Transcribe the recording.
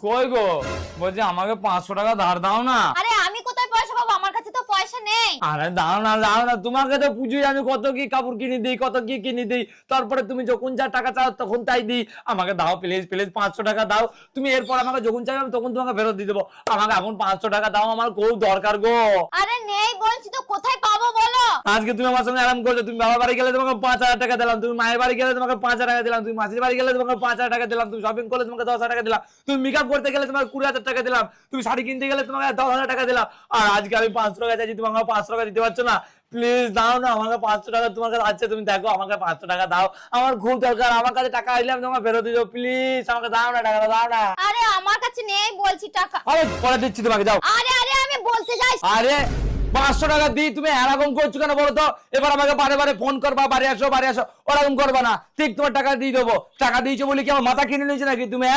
কই গো, বলছি আমাকে 500 টাকা ধার দাও না। আরে আমি কোথায় পয়সা পাবো, আমার কাছে তো পয়সা নেই। আরে দাও না দাও না, তোমাকে তো পুজোয় আমি কত কি কাপড় কিনে দিই, কত কি কিনে দিই, তারপরে তুমি যখন যা টাকা চাও তখন তাই দিই। আমাকে দাও প্লিজ প্লিজ, 500 টাকা দাও। তুমি এরপর আমাকে যখন চাইবে আমি তখন তোমাকে ফেরত দিয়ে দেবো। আমাকে এখন 500 টাকা দাও, আমার খুব দরকার গো। আরে নেই বলছি তো, কোথায় পাবো বলো। আজকে তুমি আমার সঙ্গে আরাম করছো, তুমি বাবার বাড়ি গেলে তোমাকে 5,000 টাকা দিলাম, তুমি মায়ের বাড়ি গেলে তোমাকে 5,000 টাকা দিলাম, তুমি মাসির বাড়ি গেলে তোমাকে 5,000 টাকা দিলাম, তুমি শপিং করলে তোমাকে 10,000 টাকা দিলাম, তুমি মেকআপ করতে গেলে তোমাকে 20,000 টাকা দিলাম, তুমি শাড়ি কিনতে গেলে তোমাকে 10,000 টাকা দিলাম। আর আজকে আমি 500 টাকা চাইছি, তুমি আমাকে 500 টাকা দিতে পারছো না? প্লিজ দাও না আমাকে 500 টাকা, তোমার কাছে আছে, তুমি দেখো আমাকে 500 টাকা দাও, আমার খুব দরকার। আমার কাছে টাকা আসলে আমি তোমাকে ফেরত দিয়ে দেবো, প্লিজ আমাকে দাও না, টাকা দাও না। আরে আমার কাছে নেই বলছি টাকা। আরে পরে দিচ্ছি তোমাকে, যাও। আরে আরে আমি বলতে যাই। আরে 500 টাকা দিই, তুমি এরকম করছো কেন বলো তো? এবার আমাকে বারে বারে ফোন করবা, বাড়ি আসো বাড়ি আসো, ওরকম করবা না। ঠিক তোমার টাকা দিয়ে দেবো, টাকা দিয়েছো বলে কি আমার মাথা কিনে নিয়েছে নাকি তুমি?